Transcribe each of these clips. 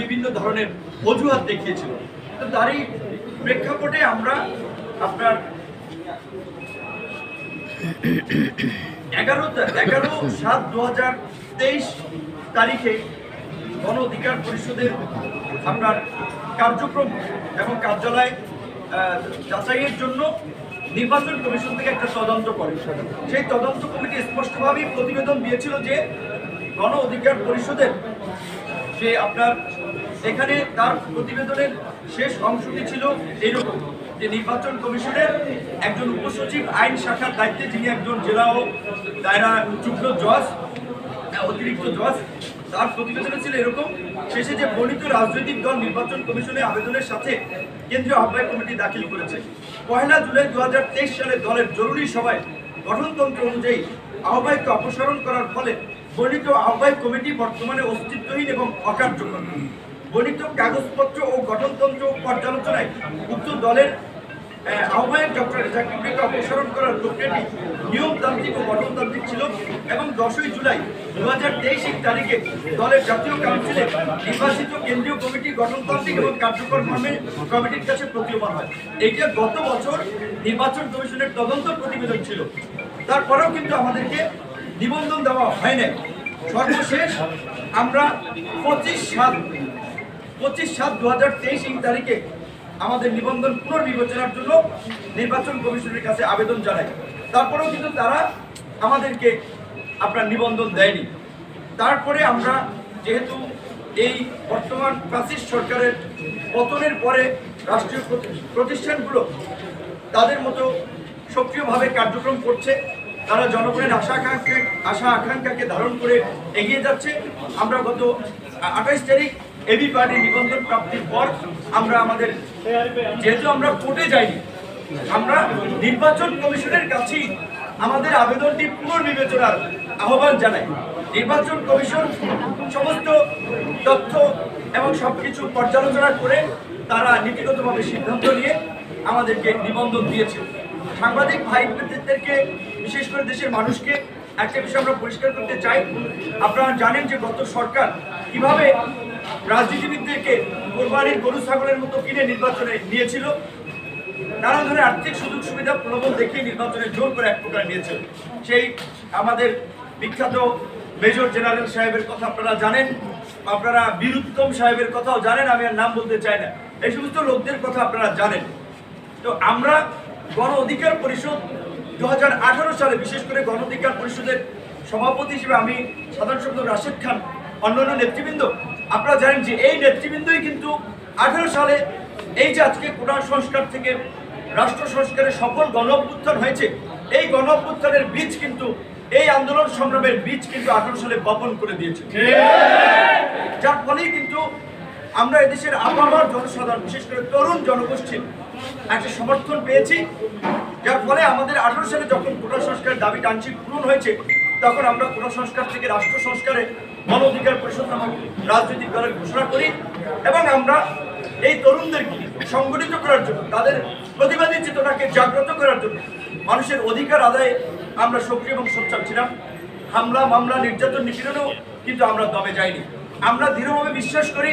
বিভিন্ন ধরনের অজুহাত দেখিয়েছিল। তো তারই প্রেক্ষাপটে আমরা আপনার 11/7/2023 তারিখে গণ অধিকার পরিষদের আপনার কার্যক্রম এবং কার্যালয় যাচাইয়ের জন্য নির্বাচন কমিশন থেকে একটা তদন্ত করে। সেই তদন্ত কমিটি স্পষ্টভাবেই প্রতিবেদন দিয়েছিল যে গণ অধিকার পরিষদের যে আপনার এখানে তার প্রতিবেদনের শেষ অংশটি ছিল এইরকম যে নির্বাচন কমিশনের একজন উপসচিব আইন শাখার দায়িত্বে, যিনি একজন জেলা ও দায়রা যুগ্ম জজ, অতিরিক্ত জজ, তার প্রতিবেদনে ছিল এরকম: শেষে যে বর্ণিত রাজনৈতিক দল নির্বাচন কমিশনের আবেদনের সাথে কেন্দ্রীয় আহ্বায়ক কমিটি দাখিল করেছে। 1 জুলাই 2023 সালে দলের জরুরি সভায় গঠনতন্ত্র অনুযায়ী আহ্বায়ককে অপসারণ করার ফলে বর্ণিত আহ্বায়ক কমিটি বর্তমানে অস্তিত্বহীন এবং অকার্যকর। বর্ণিত কাগজপত্র ও গঠনতন্ত্র পর্যালোচনায় উক্ত দলের আহ্বায়ক ডক্টর রেজাক ইবরিকে অপসারণ করার প্রক্রিয়াটি নিয়মতান্ত্রিক ও গঠনতান্ত্রিক ছিল এবং 10 জুলাই 2023 তারিখে দলের জাতীয় কাউন্সিলে নির্বাচিত কেন্দ্রীয় কমিটি গঠনতান্ত্রিক এবং কার্যকর মর্মে কমিটির কাছে প্রতীয়মান হয়। এইটা গত বছর নির্বাচন কমিশনের তদন্ত প্রতিবেদন ছিল। তারপরেও কিন্তু আমাদেরকে নিবন্ধন দেওয়া হয় না। সর্বশেষ আমরা 25/7/2023 তারিখে আমাদের নিবন্ধন পুনর্বিবেচনার জন্য নির্বাচন কমিশনের কাছে আবেদন জানাই। তারপরেও কিন্তু তারা আমাদেরকে আপনার নিবন্ধন দেয়নি। তারপরে আমরা যেহেতু এই বর্তমান ফ্যাসিস্ট সরকারের পতনের পরে রাষ্ট্রীয় প্রতিষ্ঠানগুলো তাদের মতো সক্রিয়ভাবে কার্যক্রম করছে, তারা জনগণের আশা আকাঙ্ক্ষাকে ধারণ করে এগিয়ে যাচ্ছে। আমরা গত 28 তারিখ এবি পার্টির নিবন্ধন প্রাপ্তির পর আমরা আমাদের, যেহেতু আমরা কোর্টে যাইনি, আমরা নির্বাচন কমিশনের কাছেই আমাদের আবেদনটি পুনর্বিবেচনার আহ্বান জানাই। নির্বাচন কমিশন সমস্ত তথ্য এবং সবকিছু পর্যালোচনা করে তারা নীতিগতভাবে সিদ্ধান্ত নিয়ে আমাদেরকে নিবন্ধন দিয়েছে। সাংবাদিক ভাইদেরকে, বিশেষ করে দেশের মানুষকে একটা বিষয় আমরা পরিষ্কার করতে চাই। আপনারা জানেন যে গত সরকার কিভাবে রাজনীতিবিদদেরকে কোরবানির গরু ছাগলের মতো কিনে নির্বাচনে নিয়েছিল। নানা ধরনের আর্থিক সুযোগ সুবিধা প্রলোভন দেখিয়ে নির্বাচনে জোর করে এক প্রকার নিয়েছিল। সেই আমাদের বিখ্যাত মেজর জেনারেল সাহেবের কথা আপনারা জানেন, আপনারা বীরুত্তম সাহেবের কথাও জানেন, আমি আর নাম বলতে চাই না। এই সমস্ত লোকদের কথা আপনারা জানেন। তো আমরা গণ অধিকার পরিষদ 2018 সালে, বিশেষ করে গণ অধিকার পরিষদের সভাপতি হিসেবে আমি সাধারণ সম্পাদক রাশেদ খান, অন্যান্য নেতৃবৃন্দ, আপনারা জানেন যে এই নেতৃবৃন্দই কিন্তু 18 সালে এই যে আজকে কোটা সংস্কার থেকে রাষ্ট্র সংস্কারের সফল গণ অভ্যুত্থান হয়েছে, এই গণ অভ্যুত্থানের বীজ কিন্তু, এই আন্দোলন সংগ্রামের বীজ কিন্তু 18 সালে বপন করে দিয়েছে। যার ফলেই কিন্তু আমরা এদেশের আপামর জনসাধারণ, বিশেষ করে তরুণ জনগোষ্ঠীর একটা সমর্থন পেয়েছি। যার ফলে আমাদের 18 সালে যখন কোটা সংস্কারের দাবিটা আংশিক পূরণ হয়েছে, তখন আমরা কোটা সংস্কার থেকে রাষ্ট্র সংস্কারে গণ অধিকার পরিষদ নামক রাজনৈতিক দলের ঘোষণা করি এবং আমরা এই তরুণদেরকে সংগঠিত করার জন্য, তাদের প্রতিবাদী চেতনাকে জাগ্রত করার জন্য, মানুষের অধিকার আদায়ে আমরা সক্রিয় এবং সোচ্চার ছিলাম। হামলা, মামলা, নির্যাতন, নিপীড়নেও কিন্তু আমরা দমে যাইনি। আমরা দৃঢ়ভাবে বিশ্বাস করি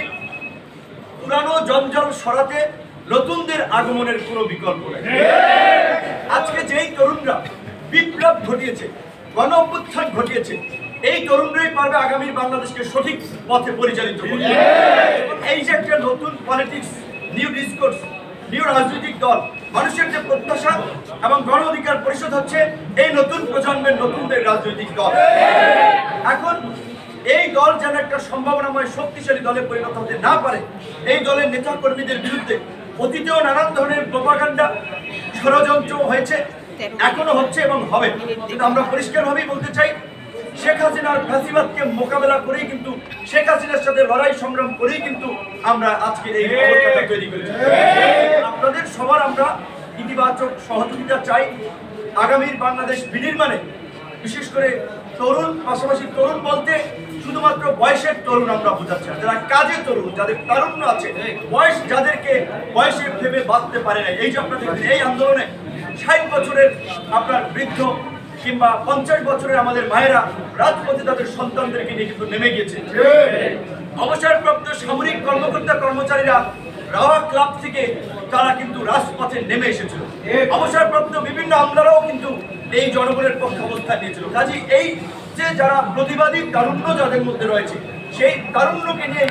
পুরানো জঞ্জাল সরাতে নতুনদের আগমনের কোনো বিকল্প নেই। আজকে যেই তরুণরা বিপ্লব ঘটিয়েছে, গণ অভ্যুত্থান ঘটিয়েছে, এই তরুণরাই পারবে আগামীর বাংলাদেশকে সঠিক পথে পরিচালিত করতে। এই যে একটা নতুন পলিটিক্স, নিউ ডিসকোর্স, নিউ রাজনৈতিক দল, মানুষের যে প্রত্যাশা, এবং গণ অধিকার পরিষদ হচ্ছে এই নতুন প্রজন্মের নতুনদের রাজনৈতিক দল। এখন এই দল যেন একটা সম্ভাবনাময় শক্তিশালী দলে পরিণত হতে না পারে, এই দলের নেতা কর্মীদের বিরুদ্ধে অতীতেও নানান ধরনের প্রোপাগান্ডা, ষড়যন্ত্র হয়েছে, এখনো হচ্ছে এবং হবে। কিন্তু আমরা পরিষ্কারভাবেই বলতে চাই, শেখ হাসিনার ফ্যাসিবাদকে মোকাবেলা করেই কিন্তু, শেখ হাসিনার সাথে লড়াই সংগ্রাম করেই কিন্তু আমরা আজকে এই অবস্থাটা তৈরি করেছি। আপনাদের সবার আমরা ইতিবাচক সহযোগিতা চাই। আগামীর বাংলাদেশ বিনির্মাণে বিশেষ করে তরুণ, পাশাপাশি তরুণ বলতে শুধুমাত্র বয়সের তরুণ আমরা বোঝাচ্ছি না, যারা কাজের তরুণ, যাদের তারুণ্য আছে, বয়স যাদেরকে বয়সের ভেবে বাঁচতে পারে না। এই যে আপনাদের এই আন্দোলনে 60 বছরের আপনার বৃদ্ধ কিংবা 50 বছরের আমাদের মায়েরা রাজপথে তাদের সন্তানদেরকে নিয়ে কিন্তু নেমে গিয়েছে। অবসরপ্রাপ্ত সামরিক কর্মকর্তা কর্মচারীরা রাওয়া ক্লাব থেকে তারা কিন্তু রাজপথে নেমে এসেছিল। অবসরপ্রাপ্ত বিভিন্ন আমলারাও কিন্তু এই জনগণের পক্ষে অবস্থান নিয়েছিল। কাজে এই যে যারা প্রতিবাদী তারুণ্য যাদের মধ্যে রয়েছে, সেই তারুণ্যকে নিয়ে